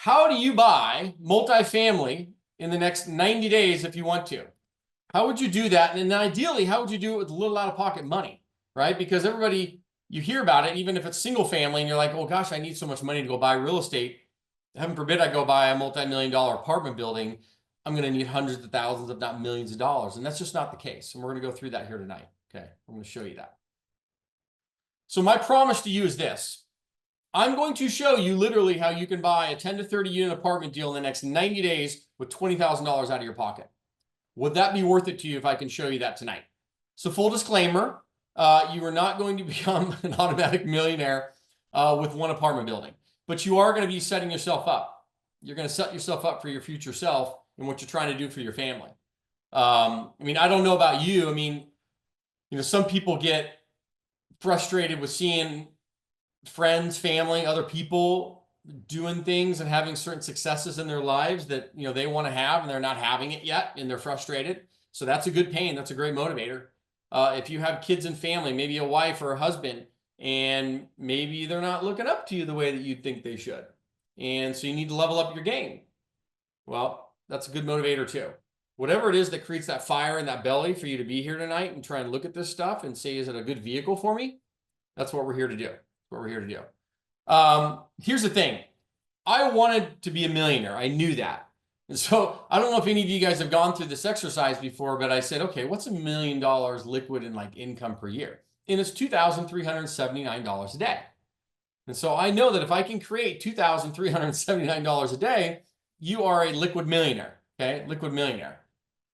How do you buy multifamily in the next 90 days if you want to? How would you do that? And then ideally, how would you do it with a little out-of-pocket money, right? Because everybody, you hear about it, even if it's single family, and you're like, oh gosh, I need so much money to go buy real estate. Heaven forbid I go buy a multi-million-dollar apartment building. I'm going to need hundreds of thousands, if not millions of dollars. And that's just not the case. And we're going to go through that here tonight. Okay, I'm going to show you that. So my promise to you is this. I'm going to show you literally how you can buy a 10 to 30 unit apartment deal in the next 90 days with $20,000 out of your pocket. Would that be worth it to you if I can show you that tonight? So full disclaimer, you are not going to become an automatic millionaire with one apartment building, but you are going to be setting yourself up. You're going to set yourself up for your future self and what you're trying to do for your family. I mean, I don't know about you. I mean, some people get frustrated with seeing friends, family, other people doing things and having certain successes in their lives that they want to have, and they're not having it yet, and they're frustrated. So that's a good pain. That's a great motivator. If you have kids and family, maybe a wife or a husband, and maybe they're not looking up to you the way that you think they should, and so you need to level up your game. Well, that's a good motivator too. Whatever it is that creates that fire in that belly for you to be here tonight and try and look at this stuff and say, is it a good vehicle for me? That's what we're here to do. What we're here to do. Here's the thing. I wanted to be a millionaire. I knew that. And so I don't know if any of you guys have gone through this exercise before, but I said, okay, what's $1 million liquid in like income per year? And it's $2,379 a day. And so I know that if I can create $2,379 a day, you are a liquid millionaire, okay? Liquid millionaire.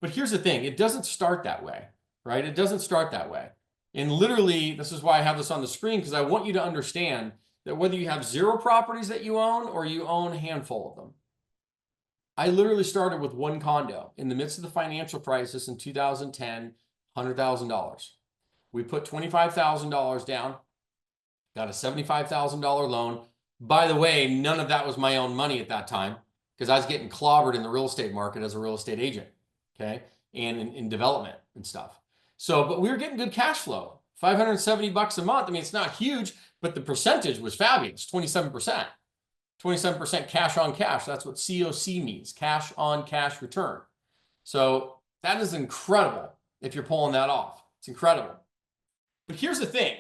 But here's the thing. It doesn't start that way, right? It doesn't start that way. And literally, this is why I have this on the screen, because I want you to understand that whether you have 0 properties that you own or you own a handful of them. I literally started with one condo in the midst of the financial crisis in 2010, $100,000. We put $25,000 down, got a $75,000 loan. By the way, none of that was my own money at that time, because I was getting clobbered in the real estate market as a real estate agent, okay, and in development and stuff. So, but we were getting good cash flow, $570 a month. I mean, it's not huge, but the percentage was fabulous, 27%. 27% cash on cash. That's what COC means, cash on cash return. So that is incredible if you're pulling that off. It's incredible. But here's the thing.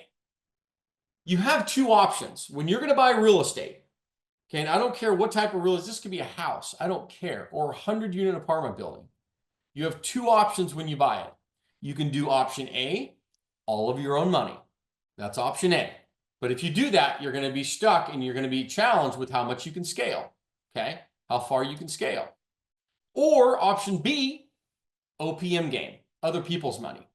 You have 2 options when you're going to buy real estate. Okay, and I don't care what type of real estate. This could be a house. I don't care. Or a 100-unit apartment building. You have 2 options when you buy it. You can do option A, all of your own money. That's option A. But if you do that, you're going to be stuck and you're going to be challenged with how much you can scale, okay? How far you can scale. Or option B, OPM game, other people's money.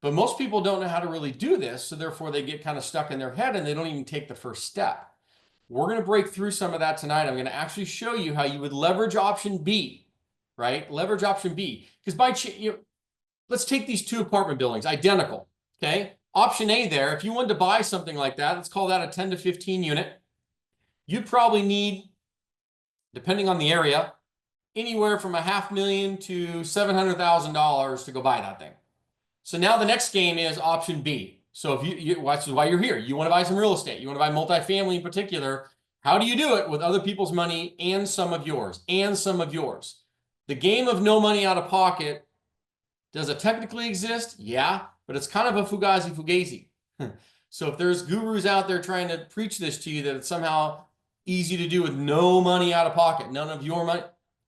But most people don't know how to really do this, so therefore they get kind of stuck in their head and they don't even take the first step. We're going to break through some of that tonight. I'm going to actually show you how you would leverage option B, right? Leverage option B. Because let's take these 2 apartment buildings, identical, okay? Option A there, if you wanted to buy something like that, let's call that a 10 to 15 unit. You'd probably need, depending on the area, anywhere from $500,000 to $700,000 to go buy that thing. So now the next game is option B. So if that's why you're here. You want to buy some real estate. You want to buy multifamily in particular. How do you do it with other people's money and some of yours? And some of yours. The game of no money out of pocket, does it technically exist? Yeah, but it's kind of a fugazi. So if there's gurus out there trying to preach this to you that it's somehow easy to do with no money out of pocket, none of your money,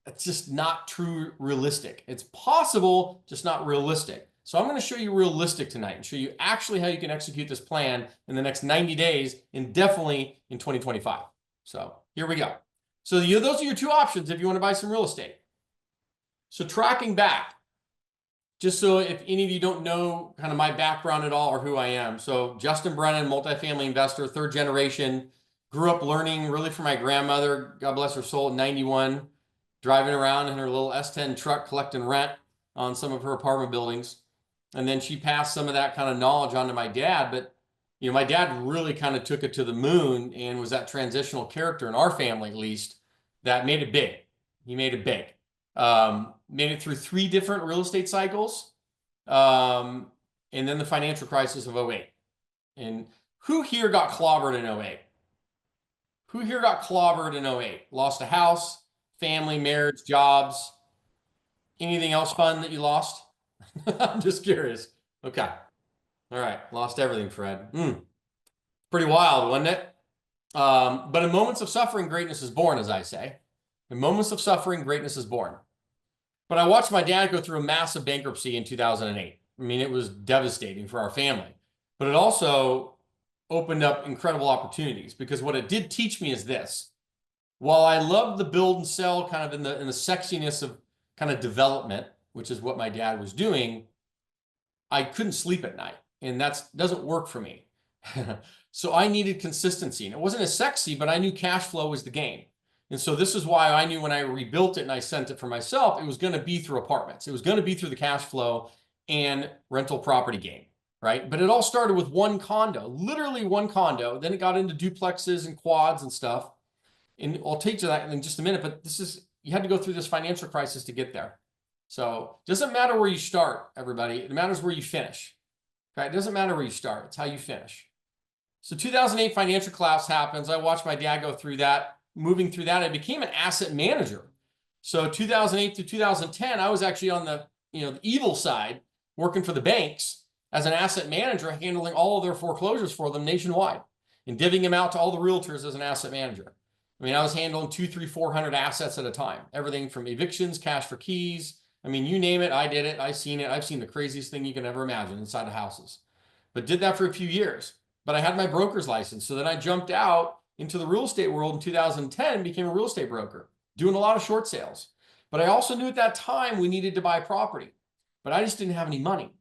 it's just not true realistic. It's possible, just not realistic. So I'm going to show you realistic tonight and show you actually how you can execute this plan in the next 90 days and definitely in 2025. So here we go. So those are your 2 options if you want to buy some real estate. So tracking back, just so if any of you don't know kind of my background at all or who I am. So Justin Brennan, multifamily investor, 3rd generation, grew up learning really from my grandmother, God bless her soul, in 91, driving around in her little S10 truck collecting rent on some of her apartment buildings. And then she passed some of that kind of knowledge on to my dad. But, my dad really kind of took it to the moon and was that transitional character in our family, at least, that made it big. He made it big. Made it through 3 different real estate cycles. And then the financial crisis of 08. And who here got clobbered in 08? Who here got clobbered in 08? Lost a house, family, marriage, jobs, anything else fun that you lost? I'm just curious. Okay. All right. Lost everything, Fred. Pretty wild, wasn't it? But in moments of suffering, greatness is born, as I say. In moments of suffering, greatness is born. But I watched my dad go through a massive bankruptcy in 2008. I mean, it was devastating for our family. But it also opened up incredible opportunities, because what it did teach me is this. While I loved the build and sell kind of in the sexiness of kind of development, which is what my dad was doing, I couldn't sleep at night, and that doesn't work for me. So I needed consistency, and it wasn't as sexy, but I knew cash flow was the game. And so this is why I knew when I rebuilt it and I sent it for myself, it was going to be through apartments. It was going to be through the cash flow and rental property game, right? But it all started with one condo, literally one condo. Then it got into duplexes and quads and stuff. And I'll take to that in just a minute, but you had to go through this financial crisis to get there. So it doesn't matter where you start, everybody. It matters where you finish. Okay? It doesn't matter where you start. It's how you finish. So 2008 financial collapse happens. I watched my dad go through that. Moving through that, I became an asset manager. So 2008 to 2010, I was actually on the evil side, working for the banks as an asset manager, handling all of their foreclosures for them nationwide and divvying them out to all the realtors as an asset manager. I mean, I was handling 200, 300, 400 assets at a time. Everything from evictions, cash for keys. I mean, you name it, I did it. I've seen it. I've seen the craziest thing you can ever imagine inside of houses. But did that for a few years. But I had my broker's license. So then I jumped out into the real estate world in 2010 and became a real estate broker, doing a lot of short sales. But I also knew at that time we needed to buy property. But I just didn't have any money.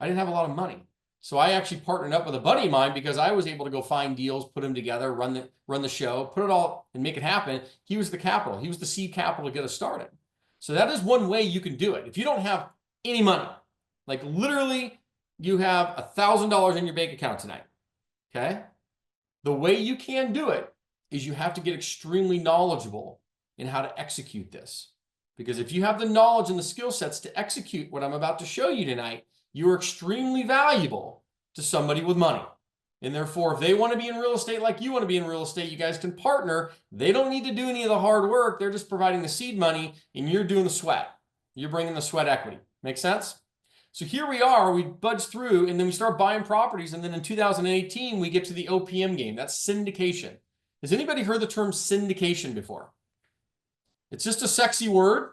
I didn't have a lot of money. So I actually partnered up with a buddy of mine, because I was able to go find deals, put them together, run the show, put it all and make it happen. He was the capital. He was the seed capital to get us started. So that is one way you can do it. If you don't have any money, like literally you have $1,000 in your bank account tonight, okay? The way you can do it is you have to get extremely knowledgeable in how to execute this. Because if you have the knowledge and the skill sets to execute what I'm about to show you tonight, you are extremely valuable to somebody with money. And therefore, if they want to be in real estate like you want to be in real estate, you guys can partner. They don't need to do any of the hard work. They're just providing the seed money, and you're doing the sweat. You're bringing the sweat equity. Make sense? So here we are, we budge through, and then we start buying properties. And then in 2018, we get to the OPM game. That's syndication. Has anybody heard the term syndication before? It's just a sexy word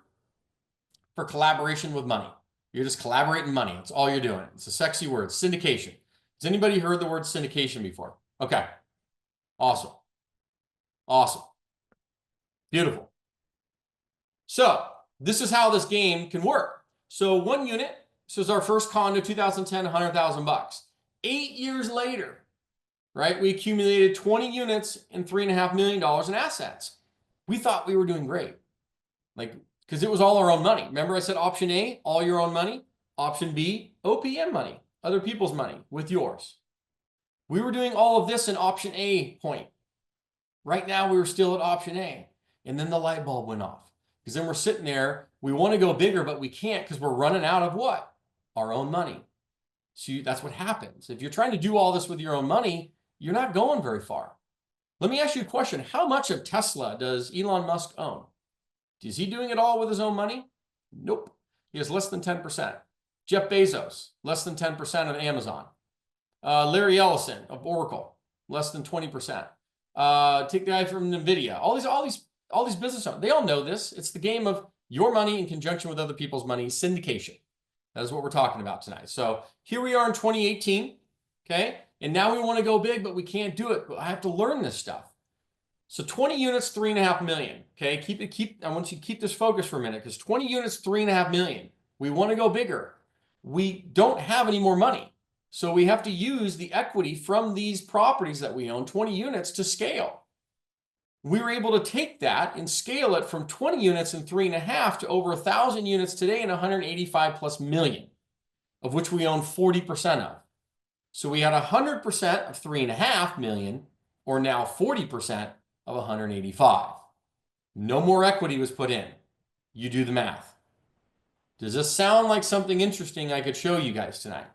for collaboration with money. You're just collaborating money. That's all you're doing. It's a sexy word, syndication. Has anybody heard the word syndication before? Okay. Awesome. Awesome. Beautiful. So this is how this game can work. So one unit, so it's our first condo, 2010, $100,000. 8 years later, right, we accumulated 20 units and $3.5 million in assets. We thought we were doing great. Because it was all our own money. Remember I said option A, all your own money. Option B, OPM money, other people's money with yours. We were doing all of this in option A point. Right now we were still at option A. And then the light bulb went off. Because then we're sitting there, we want to go bigger, but we can't because we're running out of what? Our own money. So that's what happens. If you're trying to do all this with your own money, you're not going very far. Let me ask you a question. How much of Tesla does Elon Musk own? Is he doing it all with his own money? Nope. He has less than 10%. Jeff Bezos, less than 10% of Amazon. Larry Ellison of Oracle, less than 20%. Take the guy from NVIDIA. All these business owners, they all know this. It's the game of your money in conjunction with other people's money, syndication. That is what we're talking about tonight. So here we are in 2018, okay? And now we want to go big, but we can't do it. But I have to learn this stuff. So 20 units, $3.5 million. Okay, I want you to keep this focus for a minute, because 20 units, $3.5 million. We want to go bigger. We don't have any more money. So we have to use the equity from these properties that we own, 20 units, to scale. We were able to take that and scale it from 20 units and 3.5 to over 1,000 units today and 185 plus million, of which we own 40% of. So we had 100% of 3.5 million, or now 40% of 185. No more equity was put in. You do the math. Does this sound like something interesting I could show you guys tonight?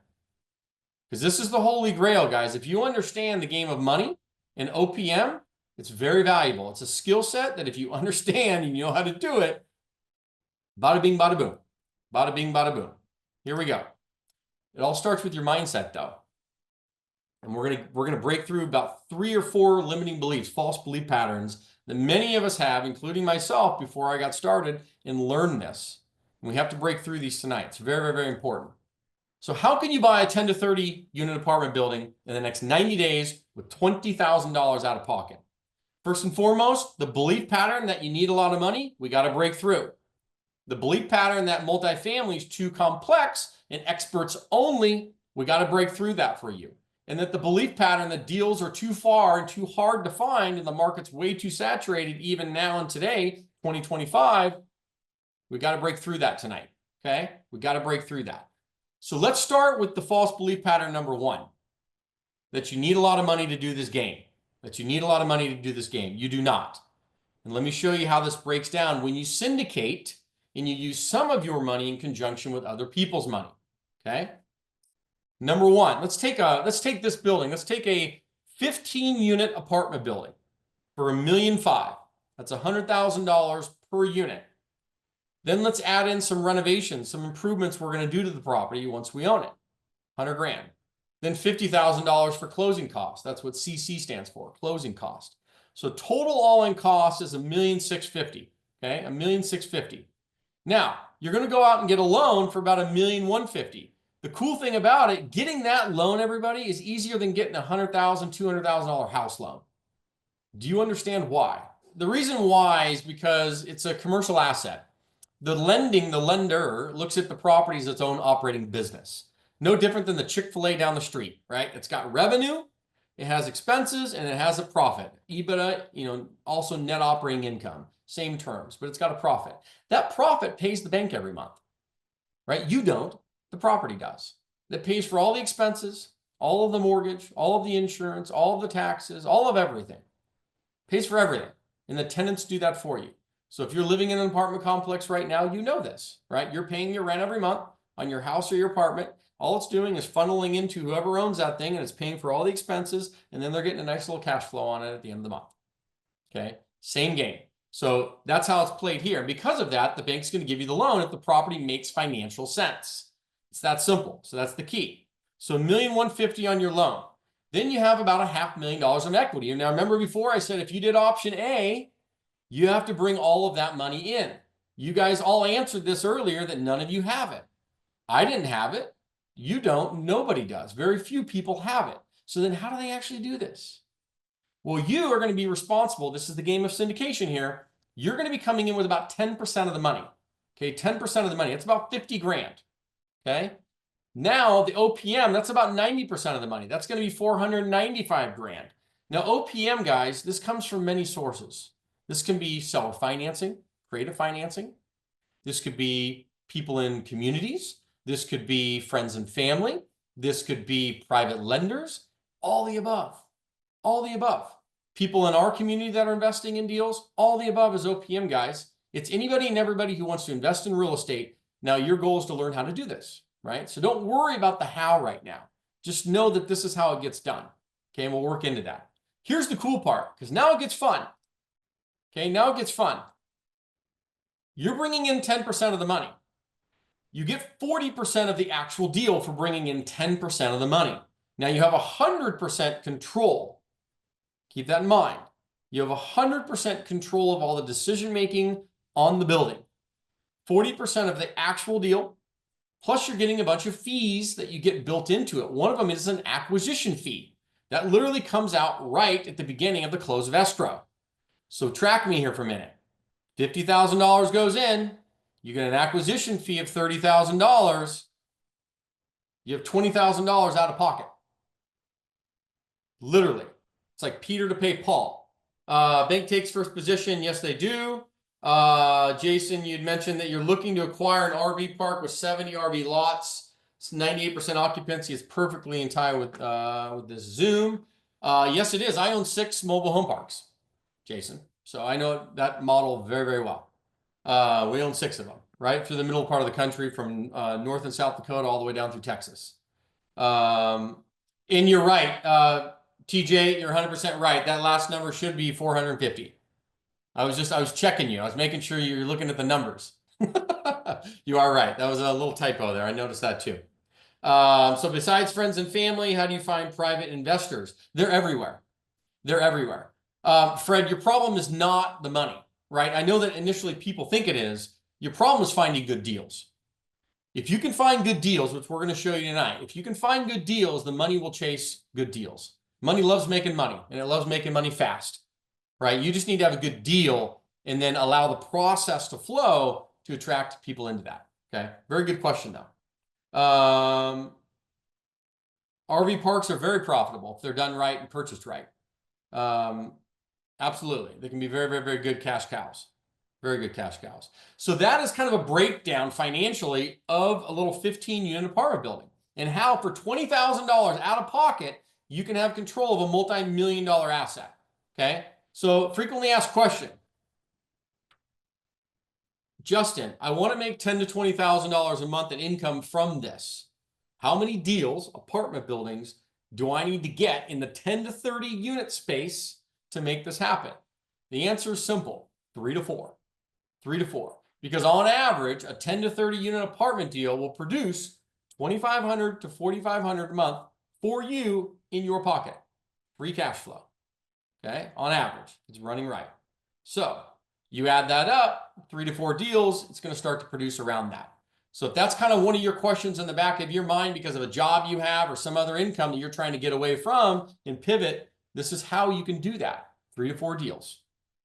Because this is the holy grail, guys. If you understand the game of money and OPM, It's very valuable. It's a skill set that if you understand and you know how to do it, bada bing, bada boom. Bada bing, bada boom. Here we go. It all starts with your mindset, though. And we're gonna break through about 3 or 4 limiting beliefs, false belief patterns that many of us have, including myself before I got started, and learn this. And we have to break through these tonight. It's very, very, very important. So how can you buy a 10 to 30 unit apartment building in the next 90 days with $20,000 out of pocket? First and foremost, the belief pattern that you need a lot of money, we got to break through. The belief pattern that multifamily is too complex and experts only, we got to break through that for you. And that the belief pattern that deals are too far and too hard to find and the market's way too saturated even now and today, 2025, we got to break through that tonight, okay? We got to break through that. So let's start with the false belief pattern number 1, that you need a lot of money to do this game, that you need a lot of money to do this game. You do not. And let me show you how this breaks down when you syndicate and you use some of your money in conjunction with other people's money, okay? Number 1, let's take this building. Let's take a 15-unit apartment building for $1.5 million. That's $100,000 per unit. Then let's add in some renovations, some improvements we're going to do to the property once we own it. 100 grand. Then $50,000 for closing costs. That's what CC stands for, closing cost. So total all-in cost is $1,650,000. Okay, $1,650,000. Now you're going to go out and get a loan for about $1,150,000. The cool thing about it, getting that loan, everybody, is easier than getting a $100,000, $200,000 house loan. Do you understand why? The reason why is because it's a commercial asset. The lender looks at the property as its own operating business. No different than the Chick-fil-A down the street, right? It's got revenue, it has expenses, and it has a profit. EBITDA, also net operating income, same terms, but it's got a profit. That profit pays the bank every month, right? You don't. The property does. That pays for all the expenses, all of the mortgage, all of the insurance, all of the taxes, all of everything. Pays for everything. And the tenants do that for you. So if you're living in an apartment complex right now, you know this, right? You're paying your rent every month on your house or your apartment. All it's doing is funneling into whoever owns that thing, and it's paying for all the expenses, and then they're getting a nice little cash flow on it at the end of the month. Okay, same game. So that's how it's played here. And because of that, the bank's going to give you the loan if the property makes financial sense. It's that simple. So that's the key. So $1,150,000 on your loan. Then you have about $500,000 of equity. And now remember before I said if you did option A, you have to bring all of that money in. You guys all answered this earlier that none of you have it. I didn't have it. You don't. Nobody does. Very few people have it. So then how do they actually do this? Well, you are going to be responsible. This is the game of syndication here. You're going to be coming in with about 10% of the money. Okay, 10% of the money. It's about 50 grand. Okay. Now the OPM, that's about 90% of the money. That's going to be 495 grand. Now OPM, guys, this comes from many sources. This can be seller financing, creative financing. This could be people in communities. This could be friends and family. This could be private lenders. All the above. All the above. People in our community that are investing in deals. All the above is OPM, guys. It's anybody and everybody who wants to invest in real estate. Now your goal is to learn how to do this, right? So don't worry about the how right now. Just know that this is how it gets done. Okay, and we'll work into that. Here's the cool part, because now it gets fun. Okay, now it gets fun. You're bringing in 10% of the money. You get 40% of the actual deal for bringing in 10% of the money. Now you have 100% control. Keep that in mind. You have 100% control of all the decision-making on the building. 40% of the actual deal, plus you're getting a bunch of fees that you get built into it. One of them is an acquisition fee. That literally comes out right at the beginning of the close of escrow. So track me here for a minute. $50,000 goes in. You get an acquisition fee of $30,000. You have $20,000 out of pocket. Literally. It's like Peter to pay Paul. Bank takes first position. Yes, they do. Jason, you'd mentioned that you're looking to acquire an RV park with 70 RV lots. It's 98% occupancy. It's perfectly in tie with this Zoom. Yes, it is. I own 6 mobile home parks, Jason. So I know that model very, very well. We own 6 of them, right through the middle part of the country, from North and South Dakota all the way down through Texas. And you're right. TJ, you're 100% right. That last number should be 450. I was checking you. I was making sure you're looking at the numbers. You are right. That was a little typo there. I noticed that too. So besides friends and family, how do you find private investors? They're everywhere. They're everywhere. Fred, your problem is not the money, right? I know that initially people think it is. Your problem is finding good deals. If you can find good deals, which we're going to show you tonight, if you can find good deals, the money will chase good deals. Money loves making money, and it loves making money fast, right? You just need to have a good deal and then allow the process to flow to attract people into that. Okay. Very good question though. RV parks are very profitable if they're done right and purchased right. Absolutely. They can be very, very, very good cash cows. Very good cash cows. So that is kind of a breakdown financially of a little 15-unit apartment building and how for $20,000 out of pocket, you can have control of a multi-million-dollar asset. Okay. So frequently asked question. Justin, I want to make $10,000 to $20,000 a month in income from this. How many deals, apartment buildings, do I need to get in the 10 to 30 unit space to make this happen? The answer is simple, 3 to 4. 3 to 4. Because on average, a 10 to 30 unit apartment deal will produce $2,500 to $4,500 a month for you in your pocket. Free cash flow. Okay, on average, it's running right. So you add that up, 3 to 4 deals, it's going to start to produce around that. So if that's kind of one of your questions in the back of your mind because of a job you have or some other income that you're trying to get away from and pivot, this is how you can do that. 3 to 4 deals.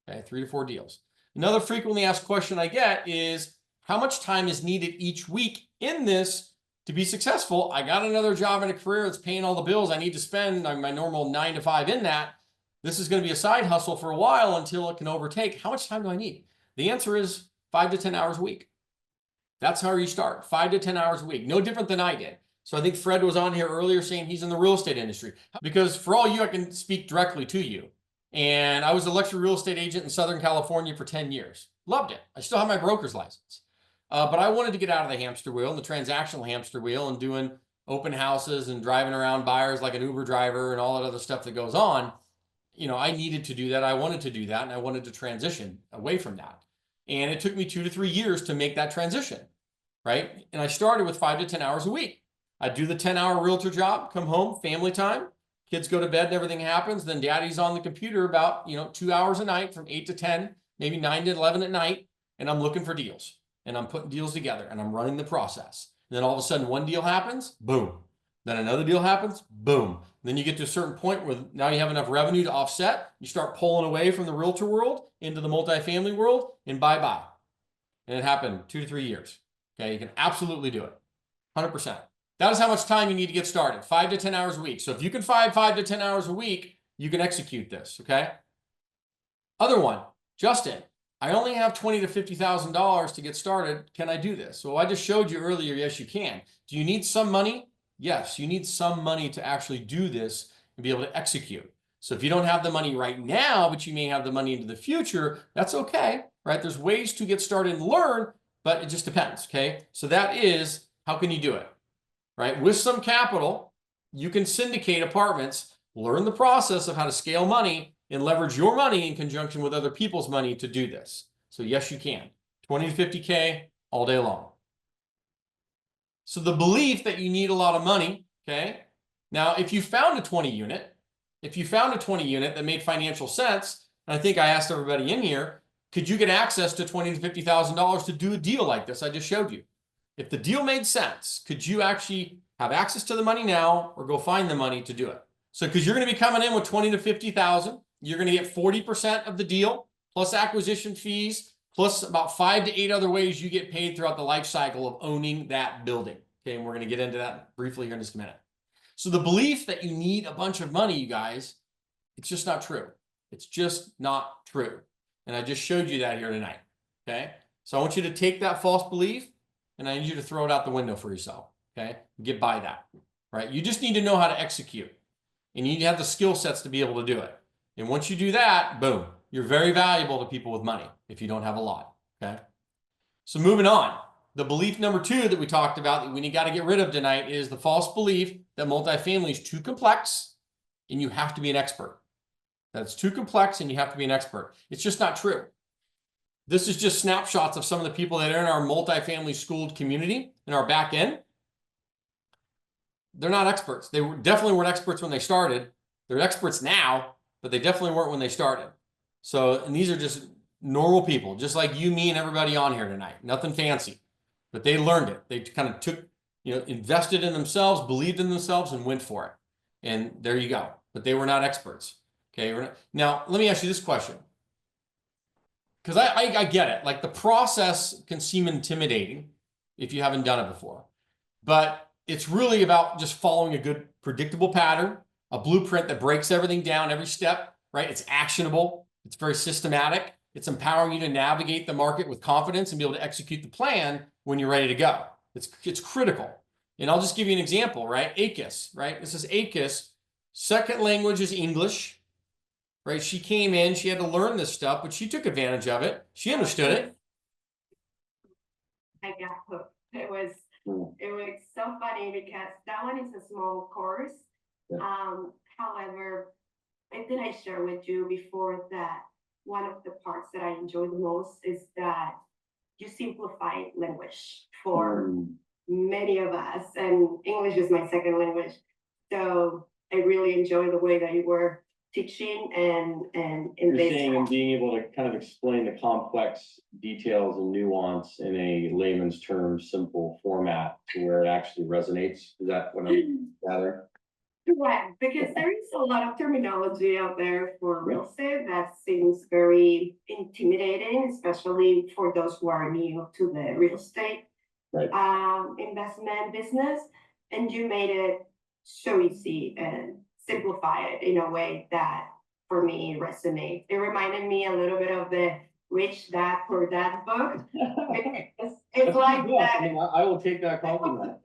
Okay, 3 to 4 deals. Another frequently asked question I get is, how much time is needed each week in this to be successful? I got another job and a career that's paying all the bills I need to spend my normal 9 to 5 in that. This is going to be a side hustle for a while until it can overtake. How much time do I need? The answer is 5 to 10 hours a week. That's how you start, 5 to 10 hours a week. No different than I did. So I think Fred was on here earlier saying he's in the real estate industry. Because for all you, I can speak directly to you. And I was a luxury real estate agent in Southern California for 10 years. Loved it. I still have my broker's license. But I wanted to get out of the hamster wheel and the transactional hamster wheel and doing open houses and driving around buyers like an Uber driver and all that other stuff that goes on. You know, I needed to do that. I wanted to do that. And I wanted to transition away from that. And it took me 2 to 3 years to make that transition, right? And I started with 5 to 10 hours a week. I'd do the 10-hour realtor job, come home, family time, kids go to bed and everything happens. Then daddy's on the computer about, 2 hours a night from 8 to 10, maybe 9 to 11 at night. And I'm looking for deals and I'm putting deals together and I'm running the process. And then all of a sudden one deal happens, boom. Then another deal happens, boom. Then you get to a certain point where now you have enough revenue to offset. You start pulling away from the realtor world into the multifamily world and bye-bye. And it happened 2 to 3 years. Okay, you can absolutely do it. 100%. That is how much time you need to get started. 5 to 10 hours a week. So if you can find 5 to 10 hours a week, you can execute this, okay? Other one, Justin, I only have $20,000 to $50,000 to get started. Can I do this? So I just showed you earlier, yes, you can. Do you need some money? Yes, you need some money to actually do this and be able to execute. So if you don't have the money right now, but you may have the money into the future, that's okay, right? There's ways to get started and learn, but it just depends, okay? So that is, how can you do it, right? With some capital, you can syndicate apartments, learn the process of how to scale money and leverage your money in conjunction with other people's money to do this. So yes, you can. 20 to 50K all day long. So the belief that you need a lot of money, okay? Now, if you found a 20 unit that made financial sense, and I think I asked everybody in here, could you get access to $20,000 to $50,000 to do a deal like this I just showed you? If the deal made sense, could you actually have access to the money now or go find the money to do it? So, because you're going to be coming in with 20 to 50,000, you're going to get 40% of the deal plus acquisition fees, plus about 5 to 8 other ways you get paid throughout the life cycle of owning that building. Okay, and we're going to get into that briefly here in just a minute. So the belief that you need a bunch of money, you guys, it's just not true. It's just not true. And I just showed you that here tonight. Okay, so I want you to take that false belief and I need you to throw it out the window for yourself. Okay, get by that, right? You just need to know how to execute and you need to have the skill sets to be able to do it. And once you do that, boom, you're very valuable to people with money if you don't have a lot. Okay, so moving on. The belief number 2 that we talked about that we got to get rid of tonight is the false belief that multifamily is too complex and you have to be an expert. That's too complex and you have to be an expert. It's just not true. This is just snapshots of some of the people that are in our multifamily schooled community in our back end. They're not experts. They definitely weren't experts when they started. They're experts now, but they definitely weren't when they started. So, and these are just normal people, just like you, me, and everybody on here tonight. Nothing fancy, but they learned it. They kind of took, invested in themselves, believed in themselves, and went for it. And there you go. But they were not experts. Okay. Now, let me ask you this question. Because I get it. Like, the process can seem intimidating if you haven't done it before. But it's really about just following a good, predictable pattern, a blueprint that breaks everything down every step, right? It's actionable. It's very systematic. It's empowering you to navigate the market with confidence and be able to execute the plan when you're ready to go. It's critical. And I'll just give you an example, right? ACUS, right? This is ACUS. Second language is English. Right? She came in, she had to learn this stuff, but she took advantage of it. She understood it. I got hooked. It was so funny because that one is a small course. Yeah. However, I think I shared with you before that one of the parts that I enjoy the most is that you simplify language for many of us, and English is my second language. So I really enjoy the way that you were teaching and you're saying and being able to kind of explain the complex details and nuance in a layman's terms, simple format to where it actually resonates. Is that what I'm gathering? Correct, because there is a lot of terminology out there for real estate that seems very intimidating, especially for those who are new to the real estate investment business. And you made it so easy and simplify it in a way that for me resonates. It reminded me a little bit of the Rich Dad Poor Dad book. It's like that. I mean, I will take that compliment.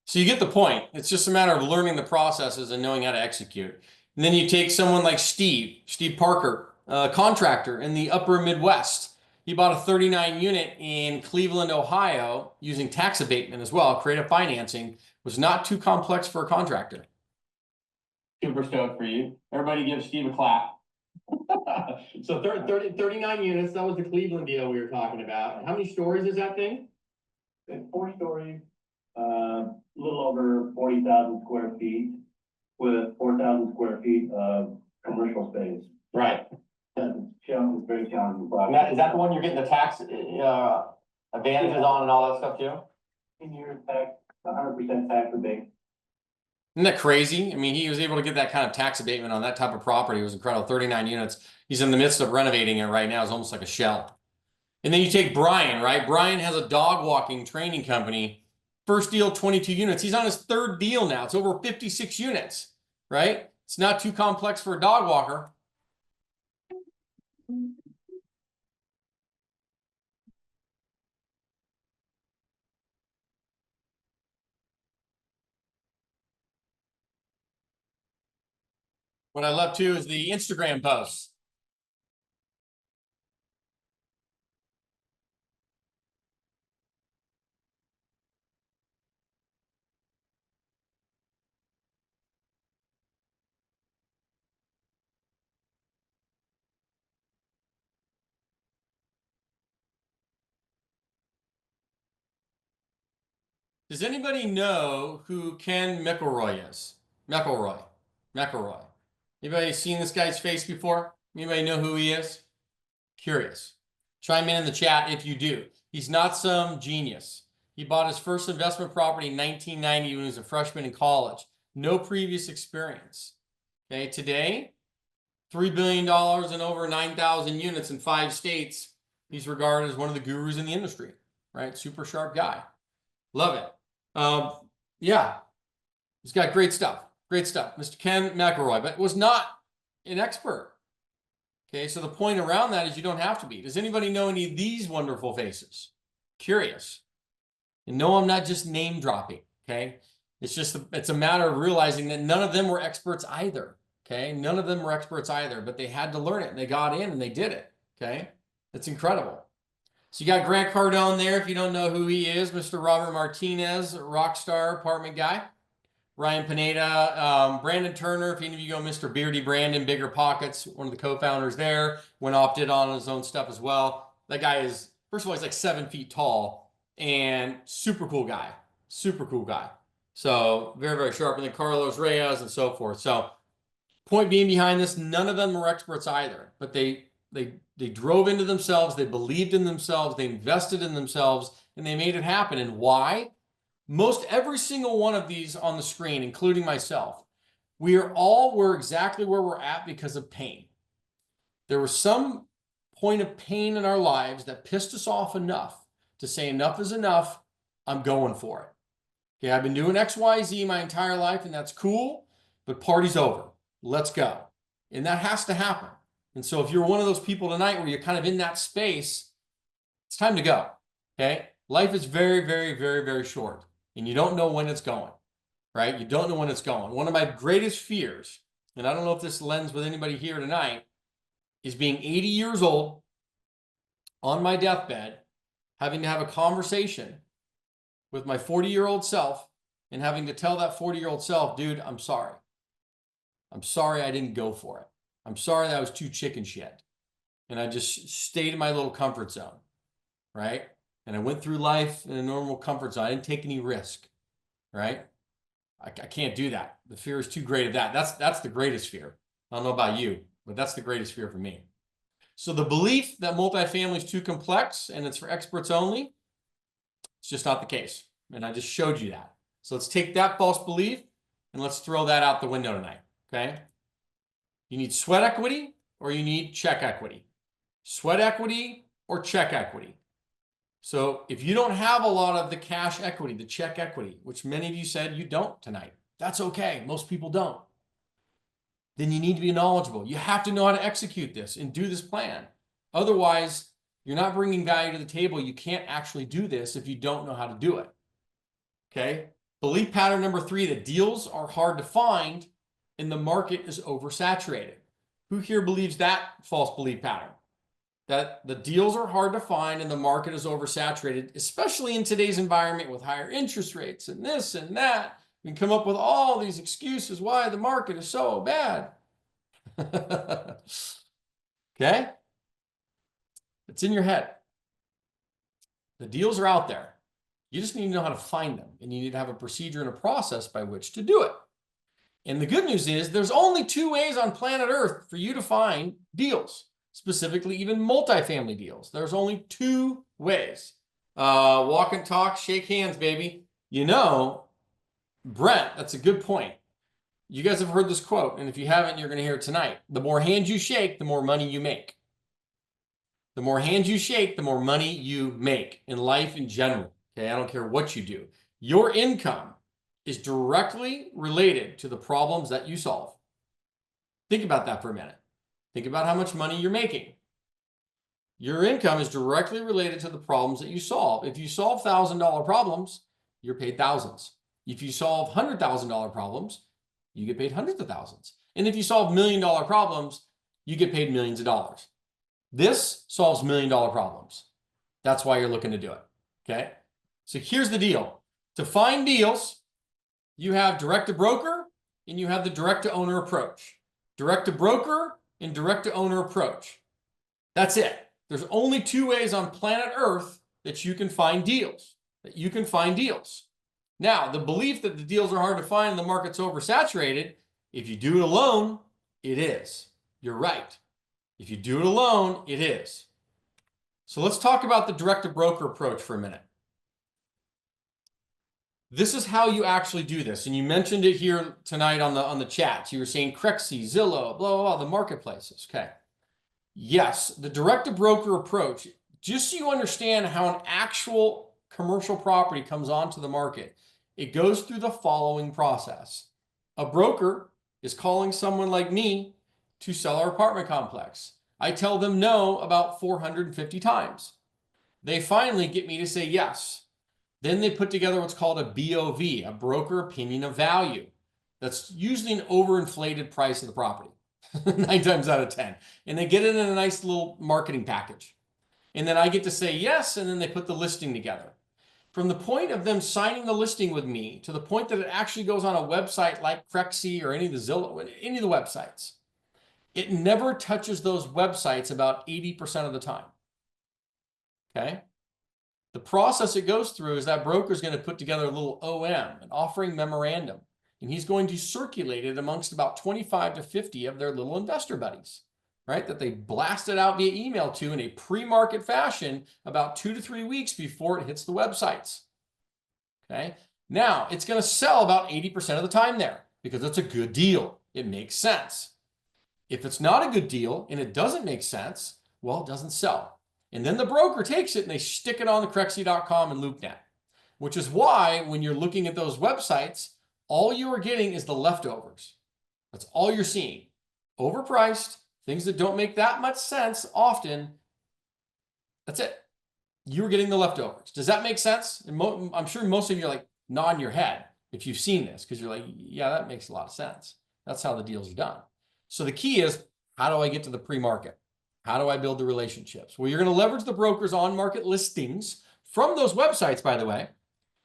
So you get the point. It's just a matter of learning the processes and knowing how to execute. And then you take someone like Steve Parker, a contractor in the upper Midwest. He bought a 39 unit in Cleveland, Ohio, using tax abatement as well. Creative financing was not too complex for a contractor. Super stoked for you. Everybody give Steve a clap. So 39 units, that was the Cleveland deal we were talking about. How many stories is that thing? It's 4 stories, a little over 40,000 square feet with 4,000 square feet of commercial space. Right. It's very challenging. Is that the one you're getting the tax advantages on and all that stuff too? In your tax, 100% tax rebate. Isn't that crazy? I mean, he was able to get that kind of tax abatement on that type of property. It was incredible. 39 units. He's in the midst of renovating it right now. It's almost like a shell. And then you take Brian, right? Brian has a dog walking training company. First deal, 22 units. He's on his third deal now. It's over 56 units, right? It's not too complex for a dog walker. What I love too is the Instagram posts. Does anybody know who Ken McElroy is? McElroy. Anybody seen this guy's face before? Anybody know who he is? Curious. Chime in the chat if you do. He's not some genius. He bought his first investment property in 1990 when he was a freshman in college. No previous experience. Okay, today, $3 billion and over 9,000 units in 5 states. He's regarded as one of the gurus in the industry, right? Super sharp guy. Love it. Yeah, he's got great stuff. Mr. Ken McElroy, but was not an expert. Okay, so the point around that is you don't have to be. Does anybody know any of these wonderful faces? Curious. And no, I'm not just name dropping, okay? It's a matter of realizing that none of them were experts either, okay? None of them were experts either, but they had to learn it, and they got in, and they did it, okay? That's incredible. So you got Grant Cardone there, if you don't know who he is, Mr. Robert Martinez, rock star apartment guy. Ryan Pineda, Brandon Turner, if any of you go Mr. Beardy Brandon, Bigger Pockets, one of the co-founders there, went opted on his own stuff as well. That guy is, first of all, he's like 7 feet tall and super cool guy. Super cool guy. So very, very sharp. And then Carlos Reyes and so forth. So point being behind this, none of them were experts either, but they drove into themselves, they believed in themselves, they invested in themselves, and they made it happen. And why? Most every single one of these on the screen, including myself, we're exactly where we're at because of pain. There was some point of pain in our lives that pissed us off enough to say enough is enough, I'm going for it. Okay, I've been doing XYZ my entire life, and that's cool, but party's over. Let's go. And that has to happen. And so if you're one of those people tonight where you're kind of in that space, it's time to go. Okay? Life is very, very, very, very short, and you don't know when it's going, right? You don't know when it's going. One of my greatest fears, and I don't know if this lends with anybody here tonight, is being 80 years old on my deathbed, having to have a conversation with my 40-year-old self and having to tell that 40-year-old self, dude, I'm sorry. I'm sorry I didn't go for it. I'm sorry that I was too chicken shit. And I just stayed in my little comfort zone, right? And I went through life in a normal comfort zone. I didn't take any risk, right? I can't do that. The fear is too great of that. That's the greatest fear. I don't know about you, but that's the greatest fear for me. So the belief that multifamily is too complex and it's for experts only, it's just not the case. And I just showed you that. So let's take that false belief and let's throw that out the window tonight, okay? You need sweat equity or you need check equity. Sweat equity or check equity. So if you don't have a lot of the cash equity, the check equity, which many of you said you don't tonight, that's okay. Most people don't. Then you need to be knowledgeable. You have to know how to execute this and do this plan. Otherwise, you're not bringing value to the table. You can't actually do this if you don't know how to do it. Okay? Belief pattern number 3, that deals are hard to find and the market is oversaturated. Who here believes that false belief pattern? That the deals are hard to find and the market is oversaturated, especially in today's environment with higher interest rates and this and that. You can come up with all these excuses why the market is so bad. Okay? It's in your head. The deals are out there. You just need to know how to find them, and you need to have a procedure and a process by which to do it. And the good news is there's only 2 ways on planet Earth for you to find deals, specifically even multifamily deals. There's only 2 ways. Walk and talk, shake hands, baby. You know, Brent, that's a good point. You guys have heard this quote, and if you haven't, you're going to hear it tonight. The more hands you shake, the more money you make. The more hands you shake, the more money you make in life in general. Okay, I don't care what you do. Your income is directly related to the problems that you solve. Think about that for a minute. Think about how much money you're making. Your income is directly related to the problems that you solve. If you solve $1,000 problems, you're paid thousands. If you solve $100,000 problems, you get paid hundreds of thousands. And if you solve $1 million problems, you get paid millions of dollars. This solves $1 million problems. That's why you're looking to do it. Okay. So here's the deal. To find deals, you have direct to broker and you have the direct to owner approach. Direct to broker and direct to owner approach. That's it. There's only 2 ways on planet Earth that you can find deals. Now, the belief that the deals are hard to find and the market's oversaturated, if you do it alone, it is. You're right. If you do it alone, it is. So let's talk about the direct to broker approach for a minute. This is how you actually do this. And you mentioned it here tonight on the chats. You were saying Crexy, Zillow, blah, blah, blah, the marketplaces. Okay. Yes, the direct to broker approach, just so you understand how an actual commercial property comes onto the market, it goes through the following process. A broker is calling someone like me to sell our apartment complex. I tell them no about 450 times. They finally get me to say yes. Then they put together what's called a BOV, a broker opinion of value. That's usually an overinflated price of the property, 9 times out of 10. And they get it in a nice little marketing package. And then I get to say yes, and then they put the listing together. from the point of them signing the listing with me to the point that it actually goes on a website like Crexy or any of the Zillow, any of the websites, it never touches those websites about 80% of the time. Okay. The process it goes through is that broker is going to put together a little OM, an offering memorandum, and he's going to circulate it amongst about 25 to 50 of their little investor buddies, right? That they blasted out via email to in a pre-market fashion about 2 to 3 weeks before it hits the websites. Okay. Now it's going to sell about 80% of the time there because it's a good deal. It makes sense. If it's not a good deal and it doesn't make sense, well, it doesn't sell. And then the broker takes it and they stick it on the Crexy.com and LoopNet, which is why when you're looking at those websites, all you are getting is the leftovers. That's all you're seeing. Overpriced, things that don't make that much sense often. That's it. You're getting the leftovers. Does that make sense? And I'm sure most of you are like nodding your head if you've seen this because you're like, yeah, that makes a lot of sense. That's how the deals are done. So the key is, how do I get to the pre-market? How do I build the relationships? Well, you're going to leverage the broker's on-market listings from those websites, by the way,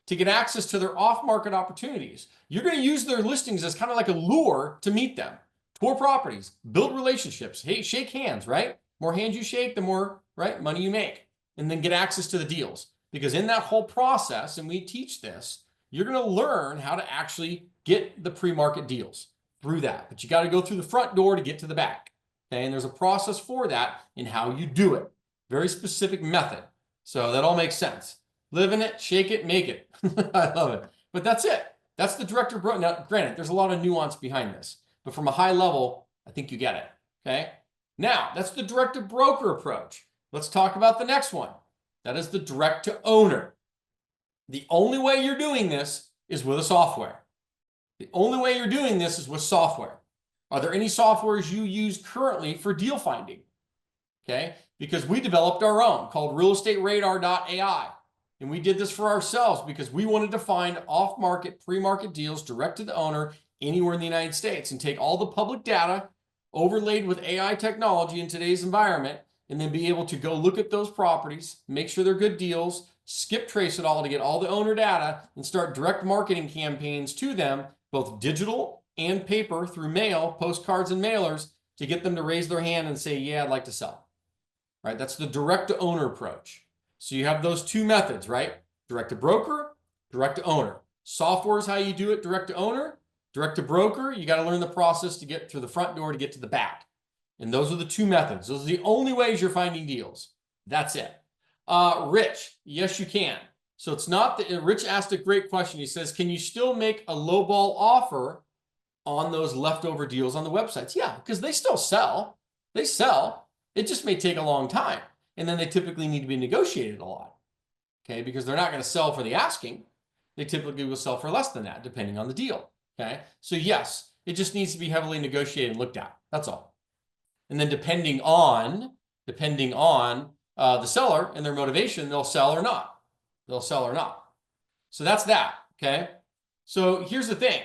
to get access to their off-market opportunities. You're going to use their listings as kind of like a lure to meet them. Tour properties, build relationships, hey, shake hands, right? More hands you shake, the more, right, money you make. And then get access to the deals. Because in that whole process, and we teach this, you're going to learn how to actually get the pre-market deals through that. But you got to go through the front door to get to the back. Okay, and there's a process for that in how you do it. Very specific method. So that all makes sense. Live in it, shake it, make it. I love it. But that's it. That's the director. Now, granted, there's a lot of nuance behind this, but from a high level, I think you get it. Okay. Now, that's the direct to broker approach. Let's talk about the next one. That is the direct to owner. The only way you're doing this is with a software. The only way you're doing this is with software. Are there any softwares you use currently for deal finding? Okay, because we developed our own called realestateradar.ai. And we did this for ourselves because we wanted to find off-market, pre-market deals direct to the owner anywhere in the United States and take all the public data overlaid with AI technology in today's environment and then be able to go look at those properties, make sure they're good deals, skip trace it all to get all the owner data and start direct marketing campaigns to them, both digital and paper through mail, postcards and mailers to get them to raise their hand and say, yeah, I'd like to sell. Right? That's the direct to owner approach. So you have those two methods, right? Direct to broker, direct to owner. Software is how you do it direct to owner. Direct to broker, you got to learn the process to get through the front door to get to the back. And those are the two methods. Those are the only ways you're finding deals. That's it. Rich, yes, you can. So it's not that Rich asked a great question. He says, can you still make a lowball offer on those leftover deals on the websites? Yeah, because they still sell. They sell. It just may take a long time. And then they typically need to be negotiated a lot. Okay, because they're not going to sell for the asking. They typically will sell for less than that, depending on the deal. Okay, so yes, it just needs to be heavily negotiated and looked at. That's all. And then depending on the seller and their motivation, they'll sell or not. They'll sell or not. So that's that. Okay. So here's the thing.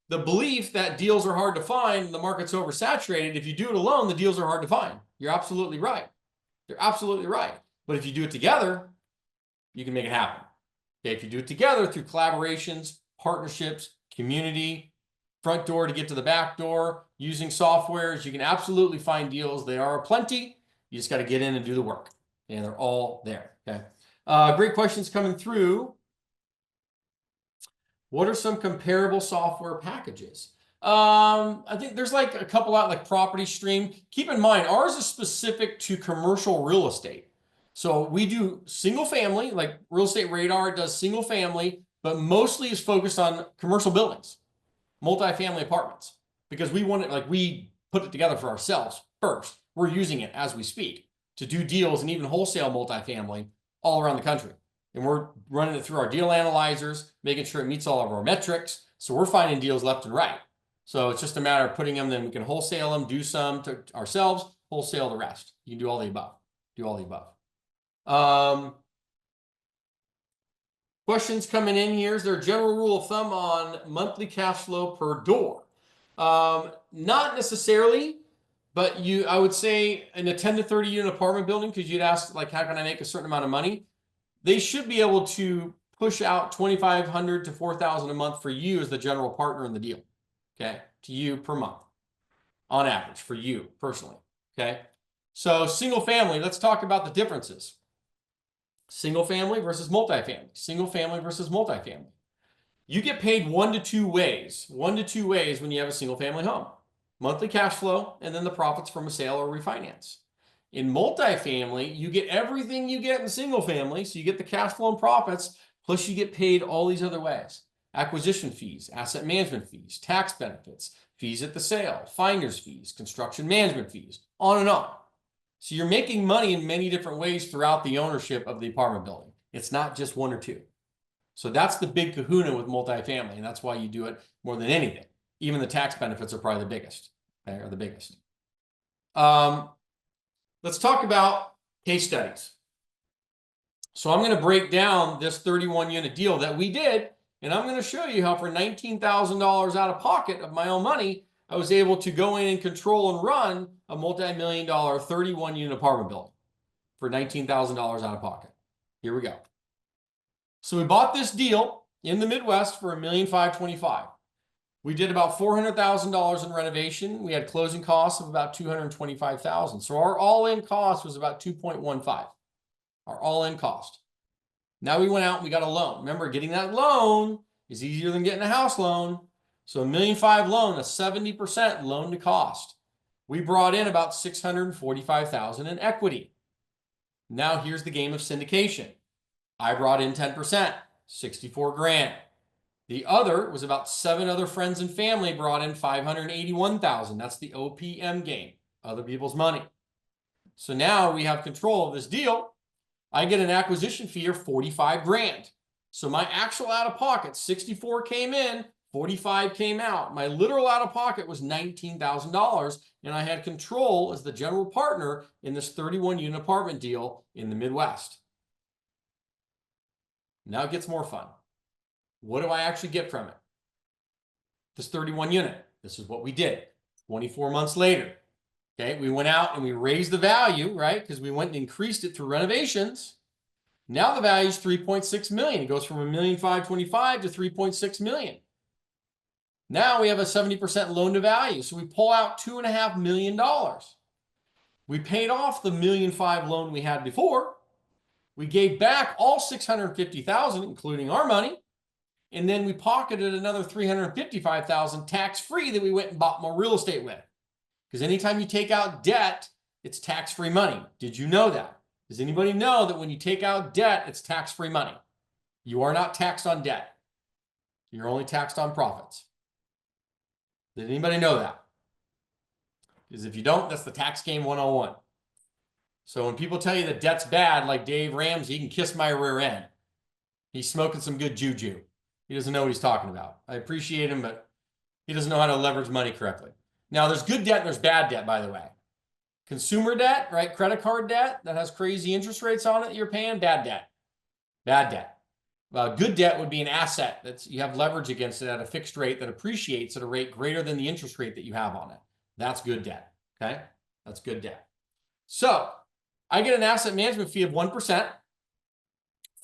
The belief that deals are hard to find, the market's oversaturated. If you do it alone, the deals are hard to find. You're absolutely right. You're absolutely right. But if you do it together, you can make it happen. Okay. If you do it together through collaborations, partnerships, community, front door to get to the back door, using softwares, you can absolutely find deals. They are aplenty. You just got to get in and do the work. And they're all there. Okay. Great questions coming through. What are some comparable software packages? I think there's like a couple out, like Property Stream. Keep in mind, ours is specific to commercial real estate. So we do single family, like Real Estate Radar does single family, but mostly is focused on commercial buildings, multifamily apartments, because we want it, like we put it together for ourselves first. We're using it as we speak to do deals and even wholesale multifamily all around the country. And we're running it through our deal analyzers, making sure it meets all of our metrics. So we're finding deals left and right. So it's just a matter of putting them, then we can wholesale them, do some to ourselves, wholesale the rest. You can do all the above. Do all the above. Questions coming in here. Is there a general rule of thumb on monthly cash flow per door? Not necessarily, but I would say in a 10 to 30 unit apartment building, because you'd ask, like, how can I make a certain amount of money? They should be able to push out $2,500 to $4,000 a month for you as the general partner in the deal. Okay, to you per month on average for you personally. Okay, so single family, let's talk about the differences. Single family versus multifamily. Single family versus multifamily. You get paid one to two ways when you have a single family home. Monthly cash flow, and then the profits from a sale or refinance. In multifamily, you get everything you get in single family. So you get the cash flow and profits, plus you get paid all these other ways. Acquisition fees, asset management fees, tax benefits, fees at the sale, finder's fees, construction management fees, on and on. So you're making money in many different ways throughout the ownership of the apartment building. It's not just one or two. So that's the big kahuna with multifamily, and that's why you do it more than anything. Even the tax benefits are probably the biggest. Okay, are the biggest. Let's talk about case studies. So I'm going to break down this 31 unit deal that we did, and I'm going to show you how for $19,000 out of pocket of my own money, I was able to go in and control and run a multi-million-dollar 31 unit apartment building for $19,000 out of pocket. Here we go. So we bought this deal in the Midwest for $1,525,000. We did about $400,000 in renovation. We had closing costs of about $225,000. So our all-in cost was about 2.15. Our all-in cost. Now we went out and we got a loan. Remember, getting that loan is easier than getting a house loan. So $1,500,000 loan, a 70% loan to cost. We brought in about $645,000 in equity. Now here's the game of syndication. I brought in 10%, $64,000. The other was about 7 other friends and family brought in $581,000. That's the OPM game, other people's money. So now we have control of this deal. I get an acquisition fee of $45,000. So my actual out of pocket, 64 came in, 45 came out. My literal out of pocket was $19,000, and I had control as the general partner in this 31 unit apartment deal in the Midwest. Now it gets more fun. What do I actually get from it? This 31 unit. This is what we did 24 months later. Okay, we went out and we raised the value, right? Because we went and increased it through renovations. Now the value is $3.6 million. It goes from $1,525,000 to $3.6 million. Now we have a 70% loan to value. So we pull out $2.5 million. We paid off the $1.5 million loan we had before. We gave back all $650,000, including our money. And then we pocketed another $355,000 tax-free that we went and bought more real estate with. Because anytime you take out debt, it's tax-free money. Did you know that? Does anybody know that when you take out debt, it's tax-free money? You are not taxed on debt. You're only taxed on profits. Did anybody know that? Because if you don't, that's the tax game 101. So when people tell you that debt's bad, like Dave Ramsey, he can kiss my rear end. He's smoking some good juju. He doesn't know what he's talking about. I appreciate him, but he doesn't know how to leverage money correctly. Now, there's good debt and there's bad debt, by the way. Consumer debt, right? Credit card debt that has crazy interest rates on it that you're paying, bad debt. Bad debt. Good debt would be an asset that you have leverage against it at a fixed rate that appreciates at a rate greater than the interest rate that you have on it. That's good debt, okay? That's good debt. So I get an asset management fee of 1%,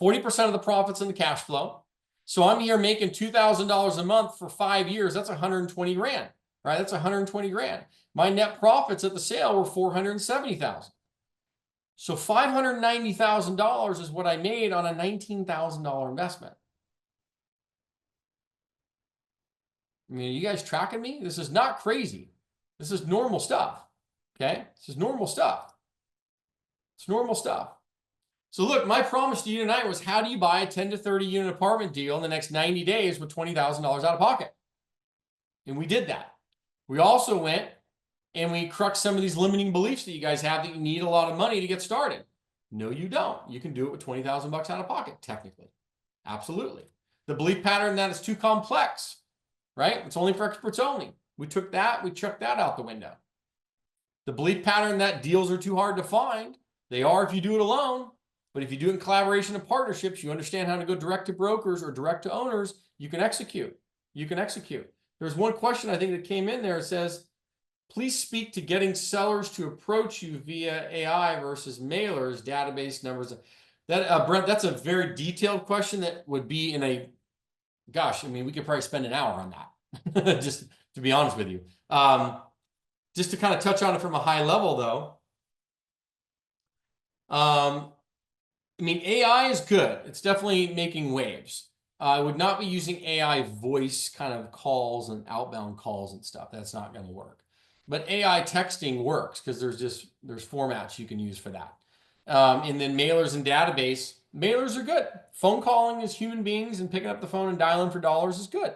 40% of the profits in the cash flow. So I'm here making $2,000 a month for 5 years. That's $120,000, right? That's $120,000. My net profits at the sale were $470,000. So $590,000 is what I made on a $19,000 investment. I mean, are you guys tracking me? This is not crazy. This is normal stuff. Okay? This is normal stuff. It's normal stuff. So look, my promise to you tonight was, how do you buy a 10 to 30 unit apartment deal in the next 90 days with $20,000 out of pocket? And we did that. We also went and we cruxed some of these limiting beliefs that you guys have that you need a lot of money to get started. No, you don't. You can do it with $20,000 out of pocket, technically. Absolutely. The belief pattern that it's too complex, right? It's only for experts only. We took that, we chucked that out the window. The belief pattern that deals are too hard to find. They are if you do it alone. But if you do it in collaboration and partnerships, you understand how to go direct to brokers or direct to owners, you can execute. You can execute. There's one question I think that came in there. It says, please speak to getting sellers to approach you via AI versus mailers, database numbers. That Brent, that's a very detailed question that would be in a, gosh, I mean, we could probably spend an hour on that, just to be honest with you. Just to kind of touch on it from a high level, though. I mean, AI is good. It's definitely making waves. I would not be using AI voice kind of calls and outbound calls and stuff. That's not going to work. But AI texting works because there's formats you can use for that. And then mailers and database. Mailers are good. Phone calling as human beings and picking up the phone and dialing for dollars is good.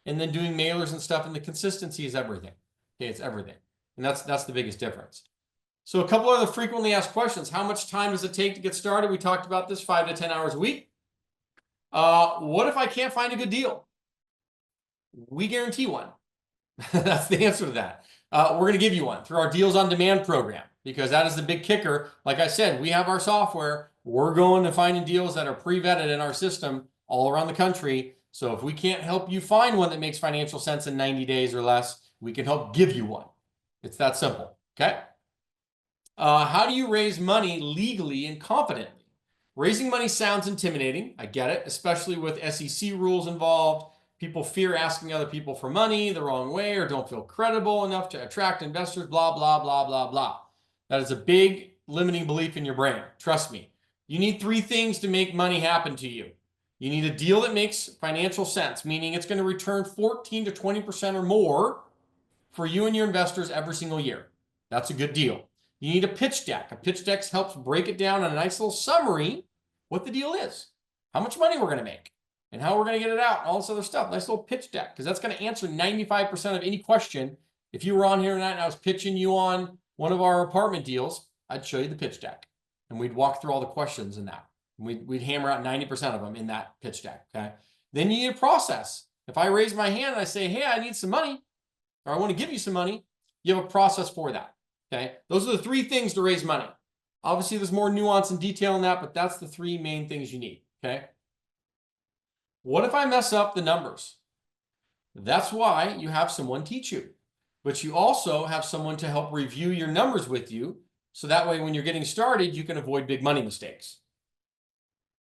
And then doing mailers and stuff, and the consistency is everything. Okay, it's everything. And that's the biggest difference. So a couple other frequently asked questions. How much time does it take to get started? We talked about this, 5 to 10 hours a week. What if I can't find a good deal? We guarantee one. That's the answer to that. We're going to give you one through our Deals on Demand program, because that is the big kicker. Like I said, we have our software. We're going to finding deals that are pre-vetted in our system all around the country. So if we can't help you find one that makes financial sense in 90 days or less, we can help give you one. It's that simple. Okay. How do you raise money legally and confidently? Raising money sounds intimidating. I get it, especially with SEC rules involved. People fear asking other people for money the wrong way or don't feel credible enough to attract investors, blah, blah, blah, blah, blah. That is a big limiting belief in your brain. Trust me. You need 3 things to make money happen to you. You need a deal that makes financial sense, meaning it's going to return 14 to 20% or more for you and your investors every single year. That's a good deal. You need a pitch deck. A pitch deck helps break it down in a nice little summary what the deal is, how much money we're going to make, and how we're going to get it out, and all this other stuff. Nice little pitch deck, because that's going to answer 95% of any question. If you were on here tonight and I was pitching you on one of our apartment deals, I'd show you the pitch deck, and we'd walk through all the questions in that. We'd hammer out 90% of them in that pitch deck, okay? Then you need a process. If I raise my hand and I say, hey, I need some money, or I want to give you some money, you have a process for that. Okay, those are the 3 things to raise money. Obviously, there's more nuance and detail in that, but that's the 3 main things you need. Okay. What if I mess up the numbers? That's why you have someone teach you, but you also have someone to help review your numbers with you. So that way, when you're getting started, you can avoid big money mistakes.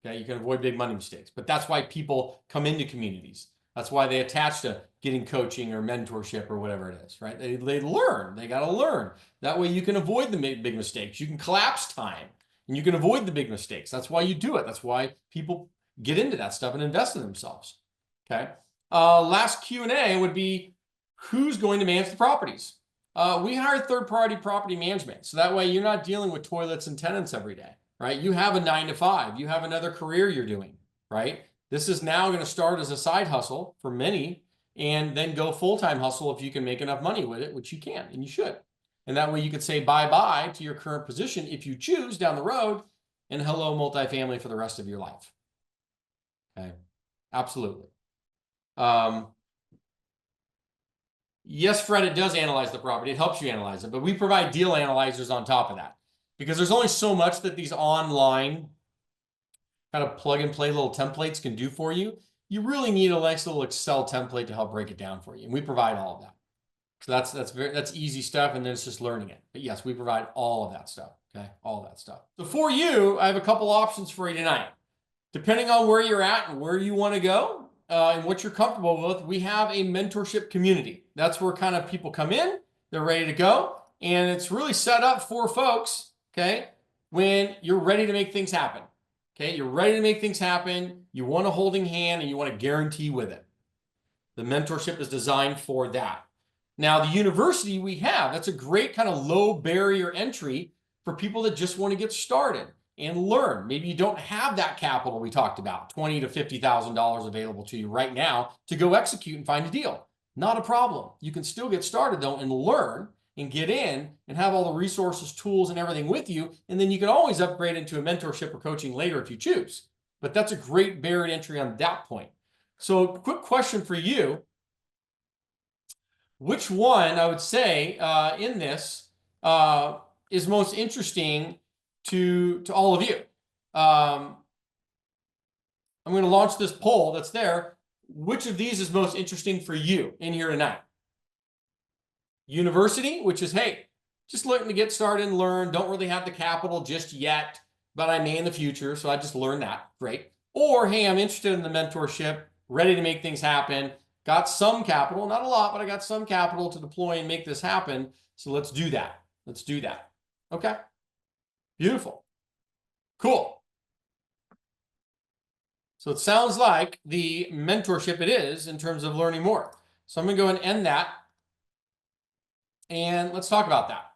Okay, you can avoid big money mistakes, but that's why people come into communities. That's why they attach to getting coaching or mentorship or whatever it is, right? They learn. They got to learn. That way you can avoid the big mistakes. You can collapse time and you can avoid the big mistakes. That's why you do it. That's why people get into that stuff and invest in themselves. Okay. Last Q&A would be, who's going to manage the properties? We hire third-party property management. So that way you're not dealing with toilets and tenants every day, right? You have a 9 to 5. You have another career you're doing, right? This is now going to start as a side hustle for many, and then go full-time hustle if you can make enough money with it, which you can and you should. And that way you could say bye-bye to your current position if you choose down the road, and hello multifamily for the rest of your life. Okay, absolutely. Yes, Fred, it does analyze the property. It helps you analyze it, but we provide deal analyzers on top of that, because there's only so much that these online kind of plug and play little templates can do for you. You really need a nice little Excel template to help break it down for you. And we provide all of that. So that's easy stuff. And then it's just learning it. But yes, we provide all of that stuff. Okay. All of that stuff. So for you, I have a couple options for you tonight. Depending on where you're at and where you want to go and what you're comfortable with, we have a mentorship community. That's where kind of people come in, they're ready to go. And it's really set up for folks, okay, when you're ready to make things happen. Okay, you're ready to make things happen. You want a holding hand and you want a guarantee with it. The mentorship is designed for that. Now, the university we have, that's a great kind of low barrier entry for people that just want to get started and learn. Maybe you don't have that capital we talked about, $20,000 to $50,000 available to you right now to go execute and find a deal. Not a problem. You can still get started though and learn and get in and have all the resources, tools, and everything with you. And then you can always upgrade into a mentorship or coaching later if you choose. But that's a great barrier to entry on that point. So quick question for you. Which one, I would say, in this is most interesting to all of you? I'm going to launch this poll that's there. Which of these is most interesting for you in here tonight? University, which is, hey, just looking to get started and learn, don't really have the capital just yet, but I may in the future. So I just learned that. Great. Or, hey, I'm interested in the mentorship, ready to make things happen. Got some capital, not a lot, but I got some capital to deploy and make this happen. So let's do that. Let's do that. Okay. Beautiful. Cool. So it sounds like the mentorship it is in terms of learning more. So I'm going to go and end that. And let's talk about that.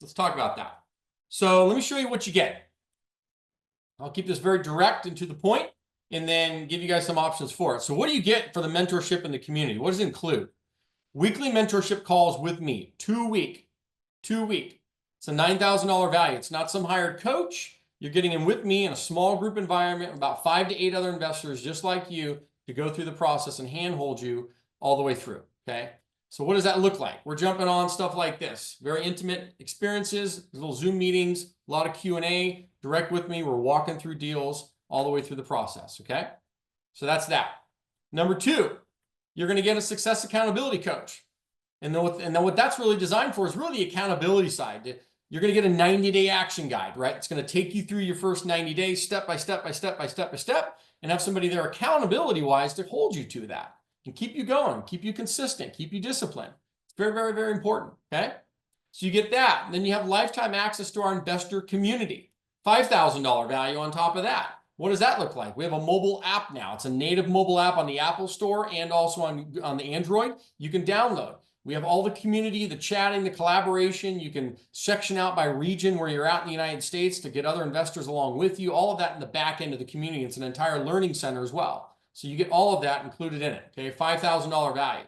Let's talk about that. So let me show you what you get. I'll keep this very direct and to the point, and then give you guys some options for it. So what do you get for the mentorship in the community? What does it include? Weekly mentorship calls with me, 2 week. It's a $9,000 value. It's not some hired coach. You're getting in with me in a small group environment, about 5 to 8 other investors just like you to go through the process and handhold you all the way through, okay? So what does that look like? We're jumping on stuff like this. Very intimate experiences, little Zoom meetings, a lot of Q&A, direct with me. We're walking through deals all the way through the process, okay? So that's that. Number 2, you're going to get a success accountability coach. And then what that's really designed for is really the accountability side. You're going to get a 90-day action guide, right? It's going to take you through your first 90 days, step by step, and have somebody there accountability-wise to hold you to that and keep you going, keep you consistent, keep you disciplined. It's very, very, very important, okay? So you get that. And then you have lifetime access to our investor community. $5,000 value on top of that. What does that look like? We have a mobile app now. It's a native mobile app on the Apple Store and also on the Android. You can download. We have all the community, the chatting, the collaboration. You can section out by region where you're at in the United States to get other investors along with you. All of that in the back end of the community. It's an entire learning center as well. So you get all of that included in it. Okay, $5,000 value.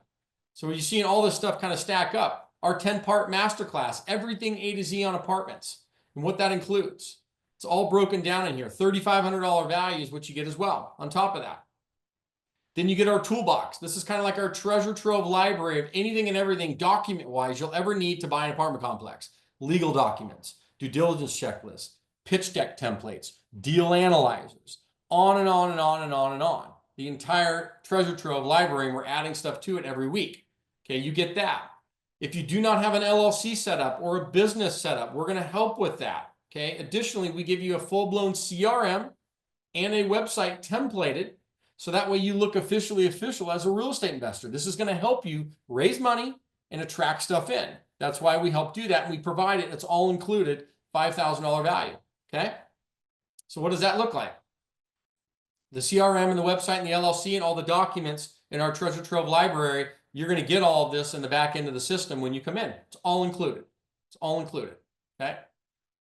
So you're seeing all this stuff kind of stack up. Our 10-part masterclass, everything A to Z on apartments and what that includes. It's all broken down in here. $3,500 value is what you get as well on top of that. Then you get our toolbox. This is kind of like our treasure trove library of anything and everything document-wise you'll ever need to buy an apartment complex. Legal documents, due diligence checklists, pitch deck templates, deal analyzers, on and on and on and on and on. The entire treasure trove library, and we're adding stuff to it every week. Okay, you get that. If you do not have an LLC set up or a business set up, we're going to help with that. Okay, additionally, we give you a full-blown CRM and a website templated, so that way you look official as a real estate investor. This is going to help you raise money and attract stuff in. That's why we help do that, and we provide it. It's all included, $5,000 value, okay? So what does that look like? The CRM and the website and the LLC and all the documents in our treasure trove library, you're going to get all of this in the back end of the system when you come in. It's all included. It's all included, okay?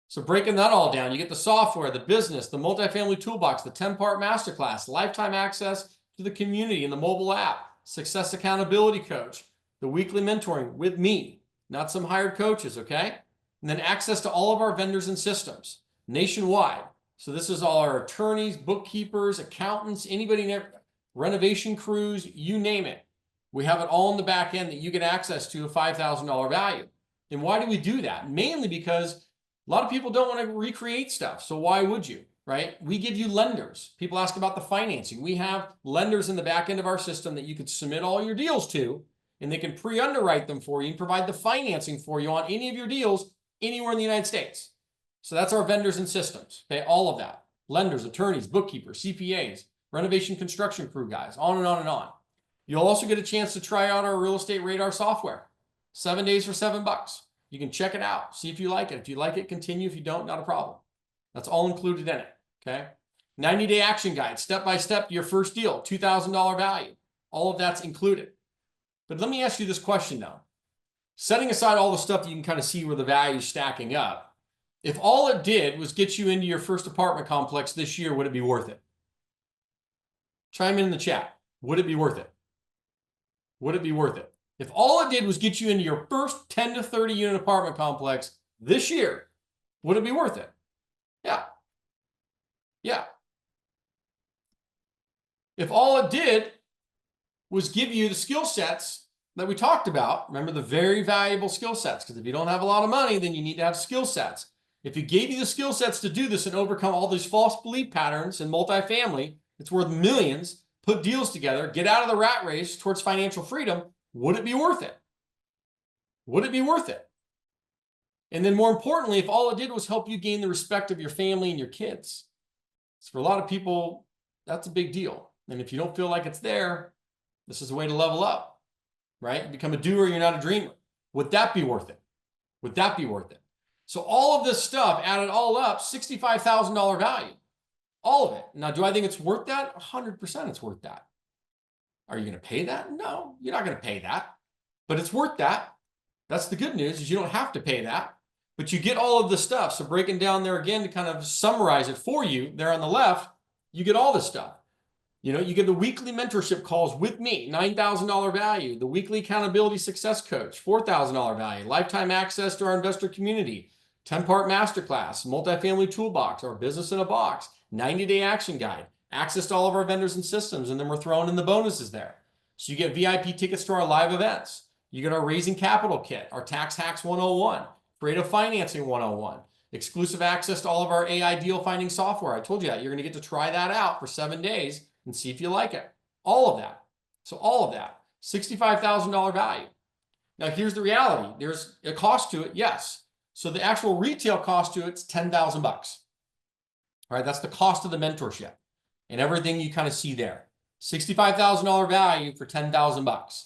So breaking that all down, you get the software, the business, the multifamily toolbox, the 10-part masterclass, lifetime access to the community and the mobile app, success accountability coach, the weekly mentoring with me, not some hired coaches, okay? And then access to all of our vendors and systems nationwide. So this is all our attorneys, bookkeepers, accountants, anybody, renovation crews, you name it. We have it all in the back end that you get access to, a $5,000 value. And why do we do that? Mainly because a lot of people don't want to recreate stuff. So why would you, right? We give you lenders. People ask about the financing. We have lenders in the back end of our system that you could submit all your deals to, and they can pre-underwrite them for you and provide the financing for you on any of your deals anywhere in the United States. So that's our vendors and systems, okay? All of that. Lenders, attorneys, bookkeepers, CPAs, renovation construction crew guys, on and on and on. You'll also get a chance to try out our real estate radar software. 7 days for $7. You can check it out, see if you like it. If you like it, continue. If you don't, not a problem. That's all included in it, okay? 90-day action guide, step-by-step to your first deal, $2,000 value. All of that's included. But let me ask you this question, though. Setting aside all the stuff you can kind of see where the value is stacking up, if all it did was get you into your first apartment complex this year, would it be worth it? Chime in the chat. Would it be worth it? Would it be worth it? If all it did was get you into your first 10 to 30 unit apartment complex this year, would it be worth it? Yeah. Yeah. If all it did was give you the skill sets that we talked about, remember the very valuable skill sets, because if you don't have a lot of money, then you need to have skill sets. If you gave you the skill sets to do this and overcome all these false belief patterns in multifamily, it's worth millions, put deals together, get out of the rat race towards financial freedom, would it be worth it? Would it be worth it? And then more importantly, if all it did was help you gain the respect of your family and your kids. So for a lot of people, that's a big deal. And if you don't feel like it's there, this is a way to level up, right? Become a doer, you're not a dreamer. Would that be worth it? Would that be worth it? So all of this stuff added all up, $65,000 value. All of it. Now, do I think it's worth that? 100% it's worth that. Are you going to pay that? No, you're not going to pay that. But it's worth that. That's the good news, is you don't have to pay that. But you get all of the stuff. So breaking down there again to kind of summarize it for you, there on the left, you get all this stuff. You know, you get the weekly mentorship calls with me, $9,000 value. The weekly accountability success coach, $4,000 value. Lifetime access to our investor community, 10-part masterclass, multifamily toolbox, our business in a box, 90-day action guide, access to all of our vendors and systems, and then we're throwing in the bonuses there. So you get VIP tickets to our live events. You get our Raising Capital Kit, our Tax Hacks 101, Creative Financing 101, exclusive access to all of our AI deal finding software. I told you that. You're going to get to try that out for 7 days and see if you like it. All of that. So all of that, $65,000 value. Now here's the reality. There's a cost to it, yes. So the actual retail cost to it's $10,000. All right, that's the cost of the mentorship and everything you kind of see there. $65,000 value for $10,000.